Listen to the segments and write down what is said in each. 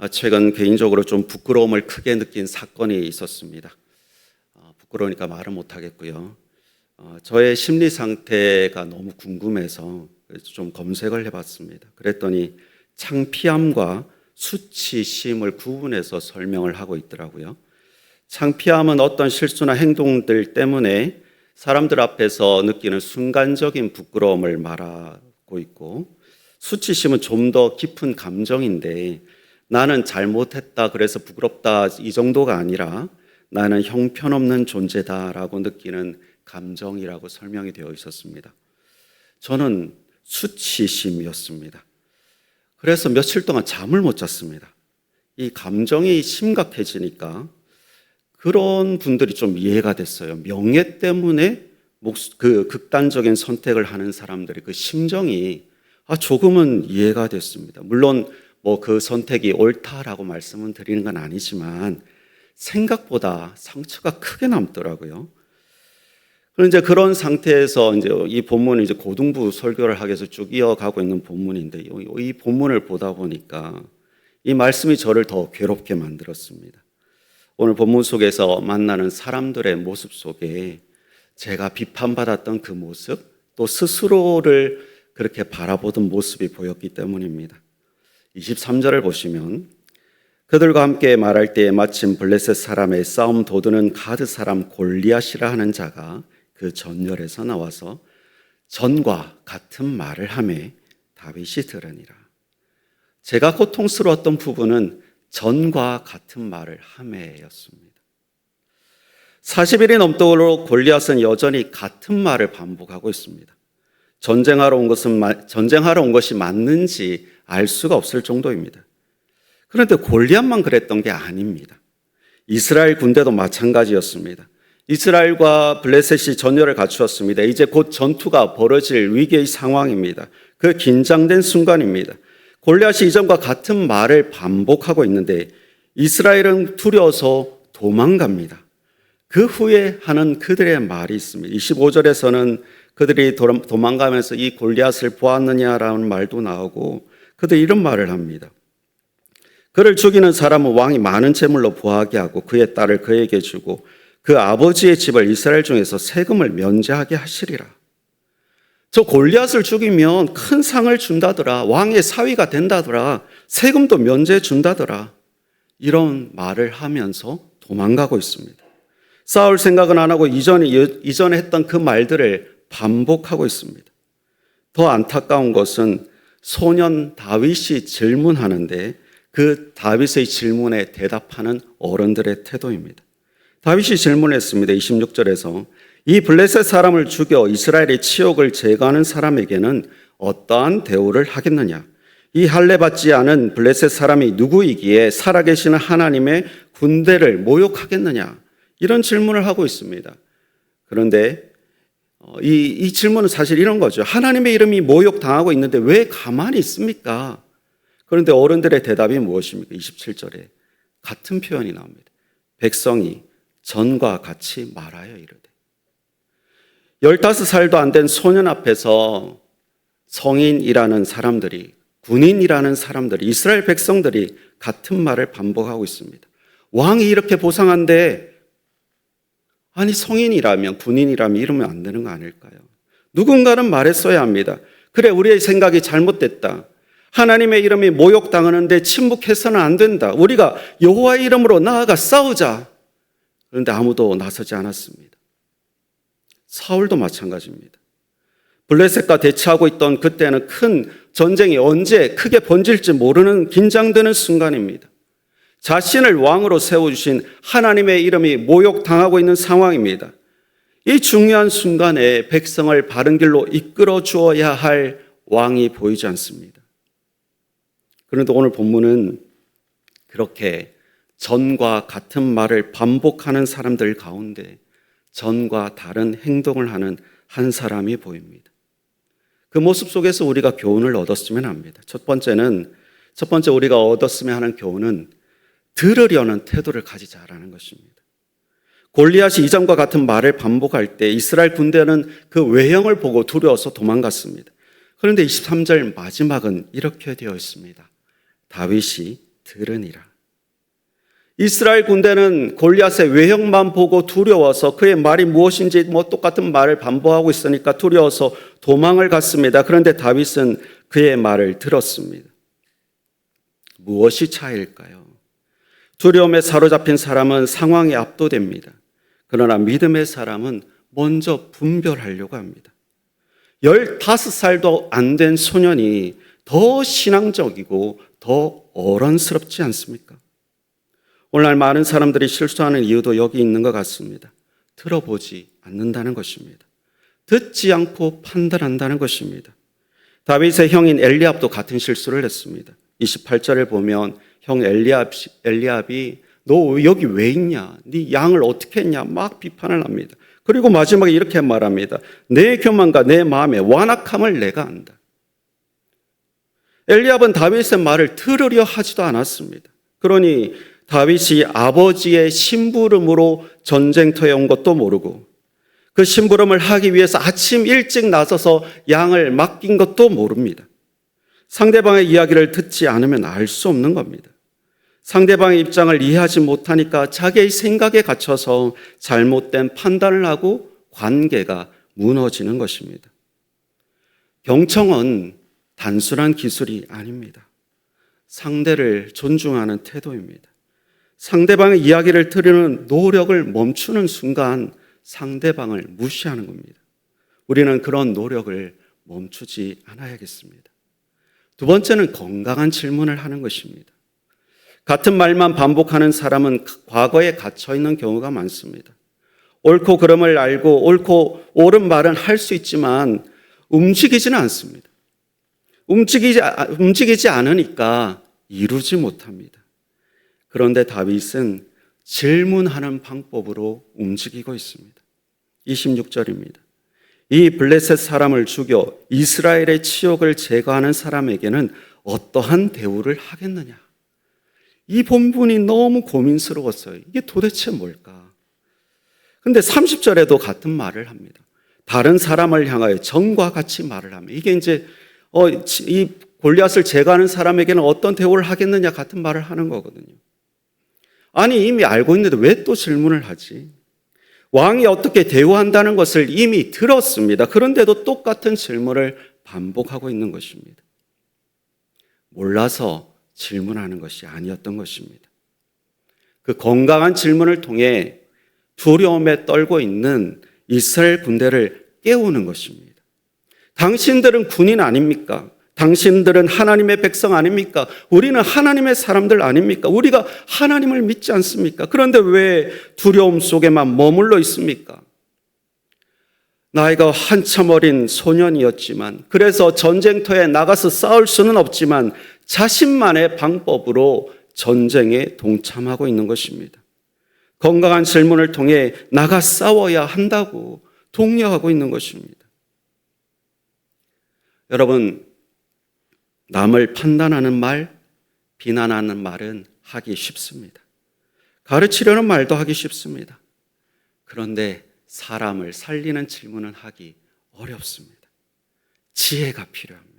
최근 개인적으로 좀 부끄러움을 크게 느낀 사건이 있었습니다. 부끄러우니까 말은 못하겠고요. 저의 심리 상태가 너무 궁금해서 좀 검색을 해봤습니다. 그랬더니 창피함과 수치심을 구분해서 설명을 하고 있더라고요. 창피함은 어떤 실수나 행동들 때문에 사람들 앞에서 느끼는 순간적인 부끄러움을 말하고 있고, 수치심은 좀 더 깊은 감정인데 나는 잘못했다 그래서 부끄럽다 이 정도가 아니라 나는 형편없는 존재다라고 느끼는 감정이라고 설명이 되어 있었습니다. 저는 수치심이었습니다. 그래서 며칠 동안 잠을 못 잤습니다. 이 감정이 심각해지니까 그런 분들이 좀 이해가 됐어요. 명예 때문에 그 극단적인 선택을 하는 사람들의 그 심정이 조금은 이해가 됐습니다. 물론 그 선택이 옳다라고 말씀은 드리는 건 아니지만 생각보다 상처가 크게 남더라고요. 그런데 그런 상태에서 이 본문은 고등부 설교를 하기 위해서 쭉 이어가고 있는 본문인데, 이 본문을 보다 보니까 이 말씀이 저를 더 괴롭게 만들었습니다. 오늘 본문 속에서 만나는 사람들의 모습 속에 제가 비판받았던 그 모습, 또 스스로를 그렇게 바라보던 모습이 보였기 때문입니다. 23절을 보시면 그들과 함께 말할 때에 마침 블레셋 사람의 싸움 도두는 가드 사람 골리앗이라 하는 자가 그 전열에서 나와서 전과 같은 말을 하매 다윗이 들으니라. 제가 고통스러웠던 부분은 전과 같은 말을 하매였습니다. 40일이 넘도록 골리앗은 여전히 같은 말을 반복하고 있습니다. 전쟁하러 온 것이 맞는지 알 수가 없을 정도입니다. 그런데 골리앗만 그랬던 게 아닙니다. 이스라엘 군대도 마찬가지였습니다. 이스라엘과 블레셋이 전열을 갖추었습니다. 이제 곧 전투가 벌어질 위기의 상황입니다. 그 긴장된 순간입니다. 골리앗이 이전과 같은 말을 반복하고 있는데 이스라엘은 두려워서 도망갑니다. 그 후에 하는 그들의 말이 있습니다. 25절에서는 그들이 도망가면서 이 골리앗을 보았느냐라는 말도 나오고 그들이 이런 말을 합니다. 그를 죽이는 사람은 왕이 많은 재물로 부하게 하고 그의 딸을 그에게 주고 그 아버지의 집을 이스라엘 중에서 세금을 면제하게 하시리라. 저 골리앗을 죽이면 큰 상을 준다더라. 왕의 사위가 된다더라. 세금도 면제해 준다더라. 이런 말을 하면서 도망가고 있습니다. 싸울 생각은 안 하고 이전에 했던 그 말들을 반복하고 있습니다. 더 안타까운 것은 소년 다윗이 질문하는데 그 다윗의 질문에 대답하는 어른들의 태도입니다. 다윗이 질문했습니다. 26절에서 이 블레셋 사람을 죽여 이스라엘의 치욕을 제거하는 사람에게는 어떠한 대우를 하겠느냐? 이 할례 받지 않은 블레셋 사람이 누구이기에 살아계시는 하나님의 군대를 모욕하겠느냐? 이런 질문을 하고 있습니다. 그런데 이 질문은 사실 이런 거죠. 하나님의 이름이 모욕당하고 있는데 왜 가만히 있습니까? 그런데 어른들의 대답이 무엇입니까? 27절에 같은 표현이 나옵니다. 백성이 전과 같이 말하여 이르되. 15살도 안 된 소년 앞에서 성인이라는 사람들이, 군인이라는 사람들이, 이스라엘 백성들이 같은 말을 반복하고 있습니다. 왕이 이렇게 보상한데 아니 성인이라면, 군인이라면 이러면 안 되는 거 아닐까요? 누군가는 말했어야 합니다. 그래, 우리의 생각이 잘못됐다. 하나님의 이름이 모욕당하는데 침묵해서는 안 된다. 우리가 여호와의 이름으로 나아가 싸우자. 그런데 아무도 나서지 않았습니다. 사울도 마찬가지입니다. 블레셋과 대치하고 있던 그때는 큰 전쟁이 언제 크게 번질지 모르는 긴장되는 순간입니다. 자신을 왕으로 세워주신 하나님의 이름이 모욕당하고 있는 상황입니다. 이 중요한 순간에 백성을 바른 길로 이끌어 주어야 할 왕이 보이지 않습니다. 그런데 오늘 본문은 그렇게 전과 같은 말을 반복하는 사람들 가운데 전과 다른 행동을 하는 한 사람이 보입니다. 그 모습 속에서 우리가 교훈을 얻었으면 합니다. 첫 번째 우리가 얻었으면 하는 교훈은 들으려는 태도를 가지자라는 것입니다. 골리앗이 이전과 같은 말을 반복할 때 이스라엘 군대는 그 외형을 보고 두려워서 도망갔습니다. 그런데 23절 마지막은 이렇게 되어 있습니다. 다윗이 들으니라. 이스라엘 군대는 골리앗의 외형만 보고 두려워서 그의 말이 무엇인지 똑같은 말을 반복하고 있으니까 두려워서 도망을 갔습니다. 그런데 다윗은 그의 말을 들었습니다. 무엇이 차이일까요? 두려움에 사로잡힌 사람은 상황에 압도됩니다. 그러나 믿음의 사람은 먼저 분별하려고 합니다. 15살도 안 된 소년이 더 신앙적이고 더 어른스럽지 않습니까? 오늘날 많은 사람들이 실수하는 이유도 여기 있는 것 같습니다. 들어보지 않는다는 것입니다. 듣지 않고 판단한다는 것입니다. 다윗의 형인 엘리압도 같은 실수를 했습니다. 28절을 보면 형 엘리압이 너 여기 왜 있냐? 네 양을 어떻게 했냐? 막 비판을 합니다. 그리고 마지막에 이렇게 말합니다. 내 교만과 내 마음의 완악함을 내가 안다. 엘리압은 다윗의 말을 들으려 하지도 않았습니다. 그러니 다윗이 아버지의 심부름으로 전쟁터에 온 것도 모르고 그 심부름을 하기 위해서 아침 일찍 나서서 양을 맡긴 것도 모릅니다. 상대방의 이야기를 듣지 않으면 알 수 없는 겁니다. 상대방의 입장을 이해하지 못하니까 자기의 생각에 갇혀서 잘못된 판단을 하고 관계가 무너지는 것입니다. 경청은 단순한 기술이 아닙니다. 상대를 존중하는 태도입니다. 상대방의 이야기를 들으는 노력을 멈추는 순간 상대방을 무시하는 겁니다. 우리는 그런 노력을 멈추지 않아야겠습니다. 두 번째는 건강한 질문을 하는 것입니다. 같은 말만 반복하는 사람은 과거에 갇혀 있는 경우가 많습니다. 옳고 그름을 알고 옳고 옳은 말은 할 수 있지만 움직이지는 않습니다. 움직이지 않으니까 이루지 못합니다. 그런데 다윗은 질문하는 방법으로 움직이고 있습니다. 26절입니다. 이 블레셋 사람을 죽여 이스라엘의 치욕을 제거하는 사람에게는 어떠한 대우를 하겠느냐? 이 본문이 너무 고민스러웠어요. 이게 도대체 뭘까? 근데 30절에도 같은 말을 합니다. 다른 사람을 향하여 정과 같이 말을 하며 이게 이제 이 골리앗을 제거하는 사람에게는 어떤 대우를 하겠느냐 같은 말을 하는 거거든요. 아니 이미 알고 있는데 왜 또 질문을 하지? 왕이 어떻게 대우한다는 것을 이미 들었습니다. 그런데도 똑같은 질문을 반복하고 있는 것입니다. 몰라서 질문하는 것이 아니었던 것입니다. 그 건강한 질문을 통해 두려움에 떨고 있는 이스라엘 군대를 깨우는 것입니다. 당신들은 군인 아닙니까? 당신들은 하나님의 백성 아닙니까? 우리는 하나님의 사람들 아닙니까? 우리가 하나님을 믿지 않습니까? 그런데 왜 두려움 속에만 머물러 있습니까? 나이가 한참 어린 소년이었지만 그래서 전쟁터에 나가서 싸울 수는 없지만 자신만의 방법으로 전쟁에 동참하고 있는 것입니다. 건강한 질문을 통해 나가 싸워야 한다고 독려하고 있는 것입니다. 여러분, 남을 판단하는 말, 비난하는 말은 하기 쉽습니다. 가르치려는 말도 하기 쉽습니다. 그런데 사람을 살리는 질문은 하기 어렵습니다. 지혜가 필요합니다.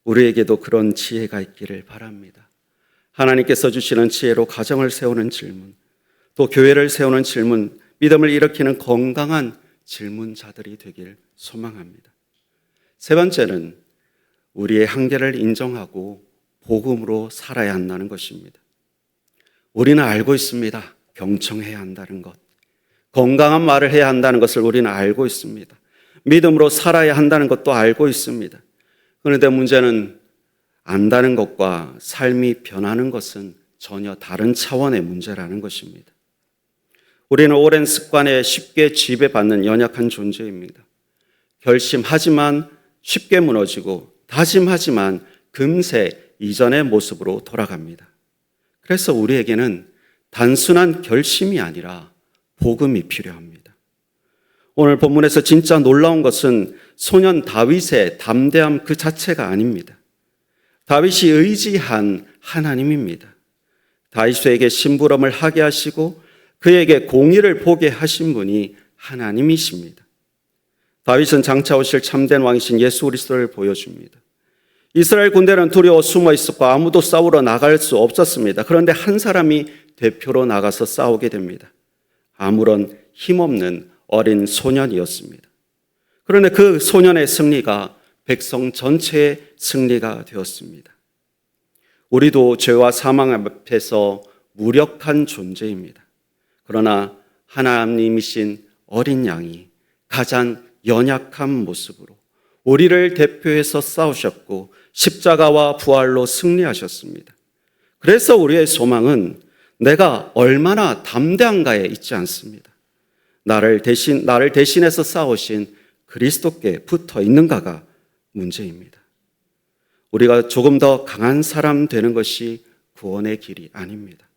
우리에게도 그런 지혜가 있기를 바랍니다. 하나님께서 주시는 지혜로 가정을 세우는 질문, 또 교회를 세우는 질문, 믿음을 일으키는 건강한 질문자들이 되길 소망합니다. 세 번째는 우리의 한계를 인정하고 복음으로 살아야 한다는 것입니다. 우리는 알고 있습니다. 경청해야 한다는 것. 건강한 말을 해야 한다는 것을 우리는 알고 있습니다. 믿음으로 살아야 한다는 것도 알고 있습니다. 그런데 문제는 안다는 것과 삶이 변하는 것은 전혀 다른 차원의 문제라는 것입니다. 우리는 오랜 습관에 쉽게 지배받는 연약한 존재입니다. 결심하지만 쉽게 무너지고 다짐하지만 금세 이전의 모습으로 돌아갑니다. 그래서 우리에게는 단순한 결심이 아니라 복음이 필요합니다. 오늘 본문에서 진짜 놀라운 것은 소년 다윗의 담대함 그 자체가 아닙니다. 다윗이 의지한 하나님입니다. 다윗에게 심부름을 하게 하시고 그에게 공의를 보게 하신 분이 하나님이십니다. 다윗은 장차 오실 참된 왕이신 예수 그리스도를 보여줍니다. 이스라엘 군대는 두려워 숨어 있었고 아무도 싸우러 나갈 수 없었습니다. 그런데 한 사람이 대표로 나가서 싸우게 됩니다. 아무런 힘없는 어린 소년이었습니다. 그런데 그 소년의 승리가 백성 전체의 승리가 되었습니다. 우리도 죄와 사망 앞에서 무력한 존재입니다. 그러나 하나님이신 어린 양이 가장 연약한 모습으로 우리를 대표해서 싸우셨고 십자가와 부활로 승리하셨습니다. 그래서 우리의 소망은 내가 얼마나 담대한가에 있지 않습니다. 나를 대신해서 싸우신 그리스도께 붙어 있는가가 문제입니다. 우리가 조금 더 강한 사람 되는 것이 구원의 길이 아닙니다.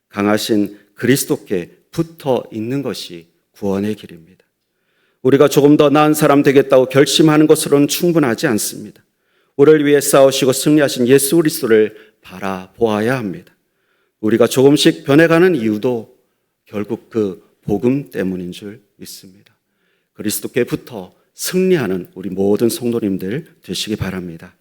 강하신 그리스도께 붙어 있는 것이 구원의 길입니다. 우리가 조금 더 나은 사람 되겠다고 결심하는 것으로는 충분하지 않습니다. 우리를 위해 싸우시고 승리하신 예수 그리스도를 바라보아야 합니다. 우리가 조금씩 변해가는 이유도 결국 그 복음 때문인 줄 믿습니다. 그리스도께 붙어 승리하는 우리 모든 성도님들 되시기 바랍니다.